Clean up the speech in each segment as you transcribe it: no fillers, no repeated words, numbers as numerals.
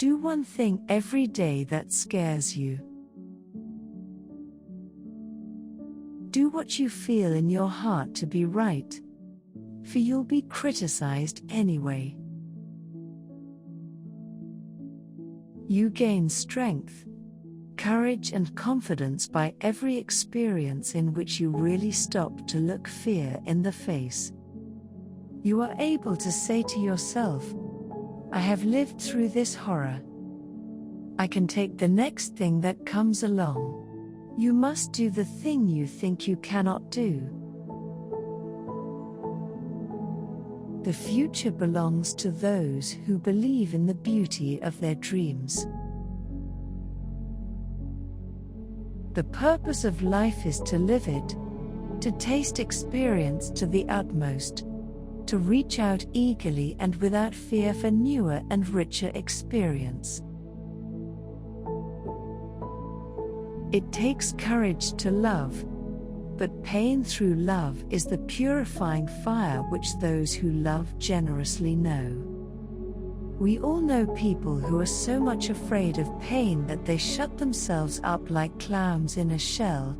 Do one thing every day that scares you. Do what you feel in your heart to be right, for you'll be criticized anyway. You gain strength, courage and confidence by every experience in which you really stop to look fear in the face. You are able to say to yourself, I have lived through this horror. I can take the next thing that comes along. You must do the thing you think you cannot do. The future belongs to those who believe in the beauty of their dreams. The purpose of life is to live it, to taste experience to the utmost, to reach out eagerly and without fear for newer and richer experience. It takes courage to love, but pain through love is the purifying fire which those who love generously know. We all know people who are so much afraid of pain that they shut themselves up like clams in a shell,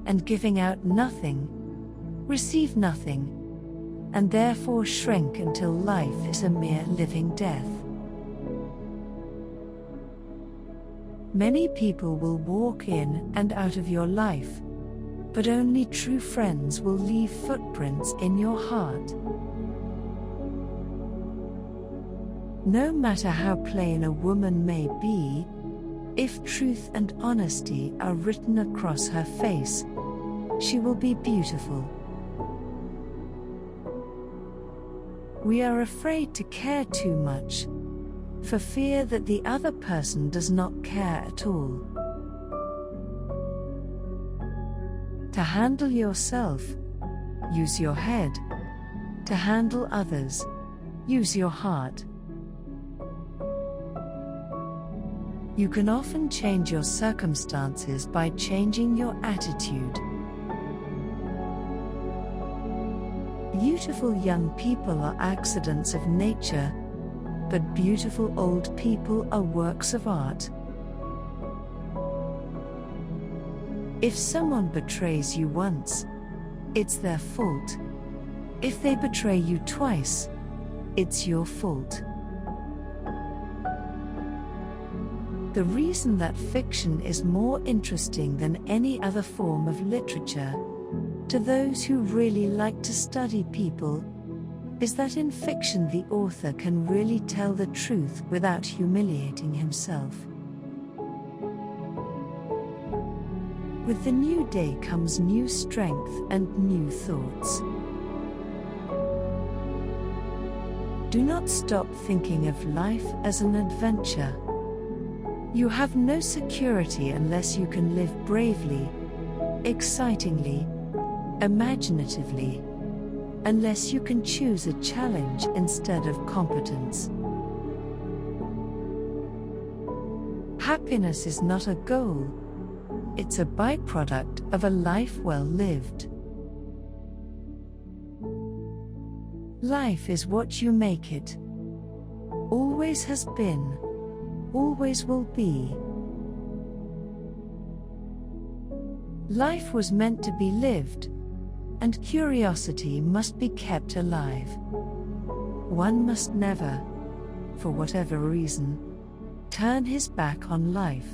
and giving out nothing, receive nothing, and therefore shrink until life is a mere living death. Many people will walk in and out of your life, but only true friends will leave footprints in your heart. No matter how plain a woman may be, if truth and honesty are written across her face, she will be beautiful. We are afraid to care too much, for fear that the other person does not care at all. To handle yourself, use your head. To handle others, use your heart. You can often change your circumstances by changing your attitude. Beautiful young people are accidents of nature, but beautiful old people are works of art. If someone betrays you once, it's their fault. If they betray you twice, it's your fault. The reason that fiction is more interesting than any other form of literature, to those who really like to study people, is that in fiction the author can really tell the truth without humiliating himself. With the new day comes new strength and new thoughts. Do not stop thinking of life as an adventure. You have no security unless you can live bravely, excitingly, imaginatively, unless you can choose a challenge instead of competence. Happiness is not a goal, it's a byproduct of a life well lived. Life is what you make it. Always has been, always will be. Life was meant to be lived, and curiosity must be kept alive. One must never, for whatever reason, turn his back on life.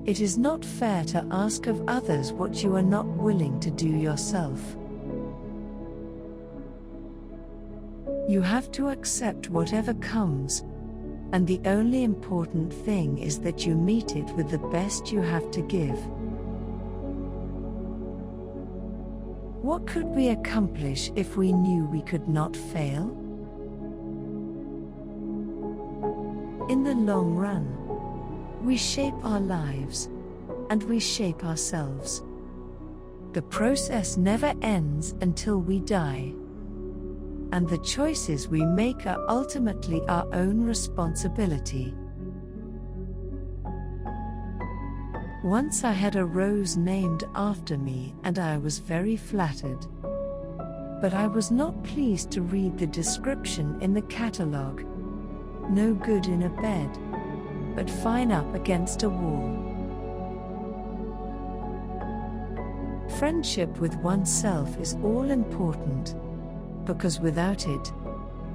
It is not fair to ask of others what you are not willing to do yourself. You have to accept whatever comes, and the only important thing is that you meet it with the best you have to give. What could we accomplish if we knew we could not fail? In the long run, we shape our lives, and we shape ourselves. The process never ends until we die. And the choices we make are ultimately our own responsibility. Once I had a rose named after me and I was very flattered. But I was not pleased to read the description in the catalogue. No good in a bed, but fine up against a wall. Friendship with oneself is all important, because without it,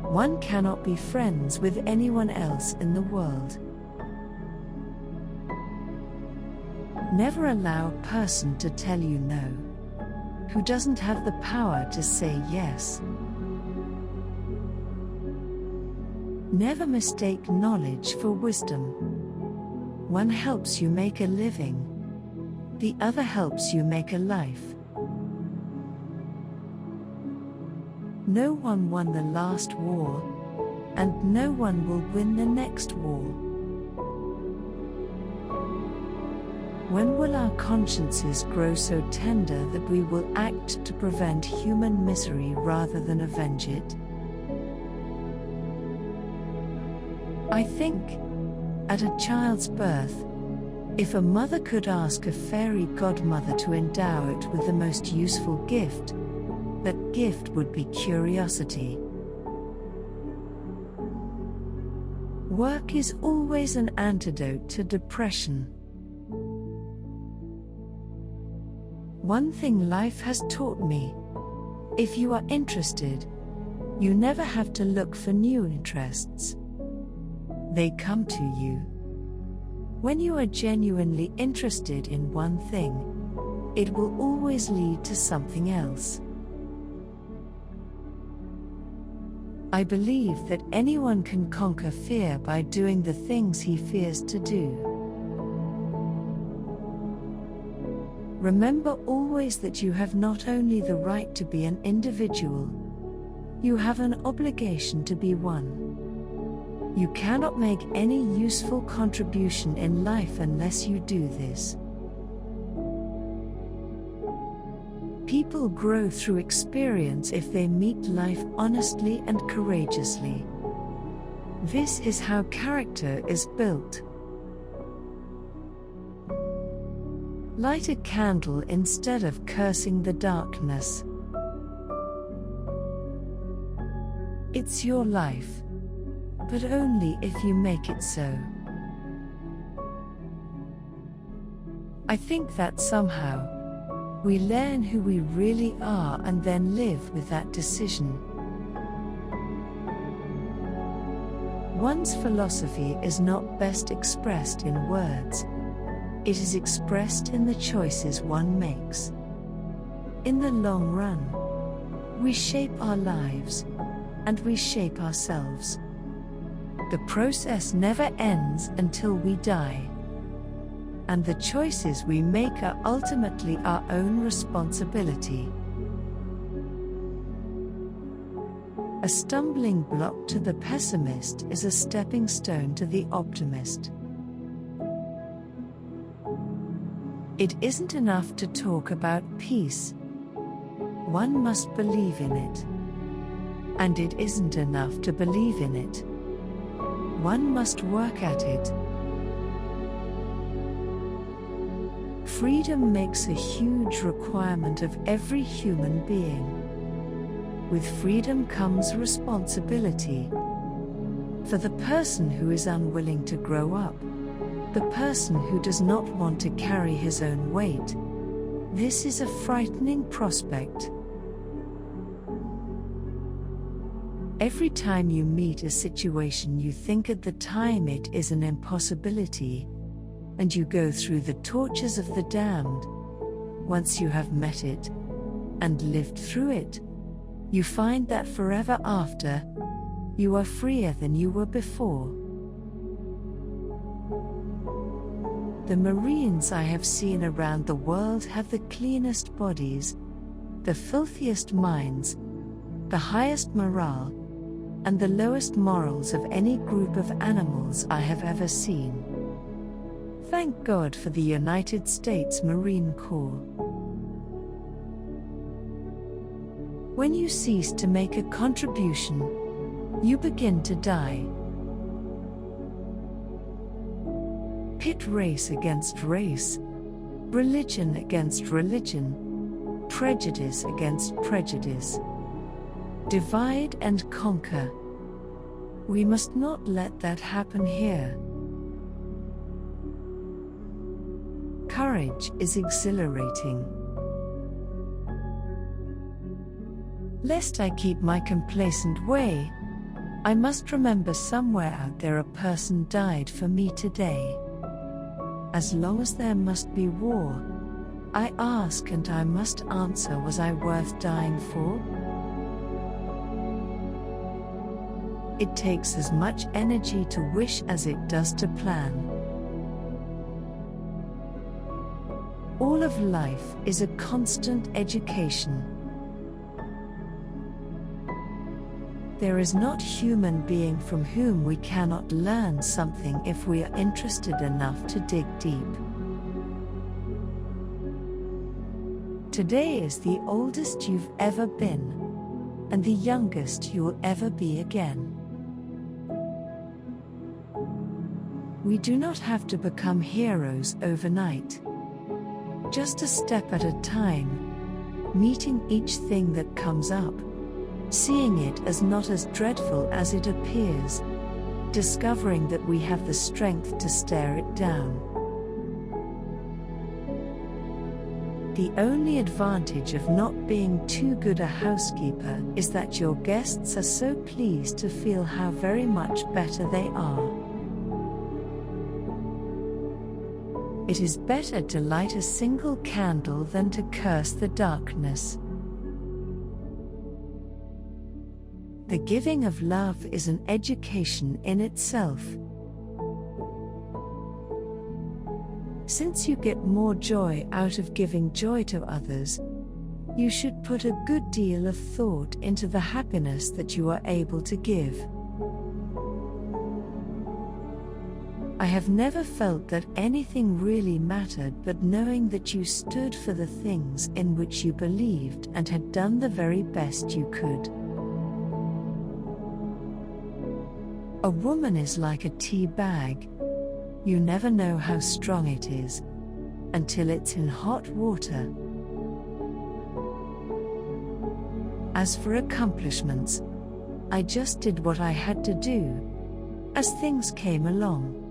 one cannot be friends with anyone else in the world. Never allow a person to tell you no, who doesn't have the power to say yes. Never mistake knowledge for wisdom. One helps you make a living, the other helps you make a life. No one won the last war, and no one will win the next war. When will our consciences grow so tender that we will act to prevent human misery rather than avenge it? I think, at a child's birth, if a mother could ask a fairy godmother to endow it with the most useful gift, that gift would be curiosity. Work is always an antidote to depression. One thing life has taught me: if you are interested, you never have to look for new interests. They come to you. When you are genuinely interested in one thing, it will always lead to something else. I believe that anyone can conquer fear by doing the things he fears to do. Remember always that you have not only the right to be an individual, you have an obligation to be one. You cannot make any useful contribution in life unless you do this. People grow through experience if they meet life honestly and courageously. This is how character is built. Light a candle instead of cursing the darkness. It's your life, but only if you make it so. I think that somehow, we learn who we really are and then live with that decision. One's philosophy is not best expressed in words. It is expressed in the choices one makes. In the long run, we shape our lives, and we shape ourselves. The process never ends until we die. And the choices we make are ultimately our own responsibility. A stumbling block to the pessimist is a stepping stone to the optimist. It isn't enough to talk about peace. One must believe in it. And it isn't enough to believe in it. One must work at it. Freedom makes a huge requirement of every human being. With freedom comes responsibility. For the person who is unwilling to grow up, the person who does not want to carry his own weight, this is a frightening prospect. Every time you meet a situation you think at the time it is an impossibility, and you go through the tortures of the damned. Once you have met it, and lived through it, you find that forever after, you are freer than you were before. The Marines I have seen around the world have the cleanest bodies, the filthiest minds, the highest morale, and the lowest morals of any group of animals I have ever seen. Thank God for the United States Marine Corps. When you cease to make a contribution, you begin to die. Pit race against race, religion against religion, prejudice against prejudice, divide and conquer. We must not let that happen here. Courage is exhilarating. Lest I keep my complacent way, I must remember somewhere out there a person died for me today. As long as there must be war, I ask and I must answer, was I worth dying for? It takes as much energy to wish as it does to plan. All of life is a constant education. There is not human being from whom we cannot learn something if we are interested enough to dig deep. Today is the oldest you've ever been, and the youngest you'll ever be again. We do not have to become heroes overnight. Just a step at a time, meeting each thing that comes up, seeing it as not as dreadful as it appears, discovering that we have the strength to stare it down. The only advantage of not being too good a housekeeper is that your guests are so pleased to feel how very much better they are. It is better to light a single candle than to curse the darkness. The giving of love is an education in itself. Since you get more joy out of giving joy to others, you should put a good deal of thought into the happiness that you are able to give. I have never felt that anything really mattered but knowing that you stood for the things in which you believed and had done the very best you could. A woman is like a tea bag. You never know how strong it is until it's in hot water. As for accomplishments, I just did what I had to do as things came along.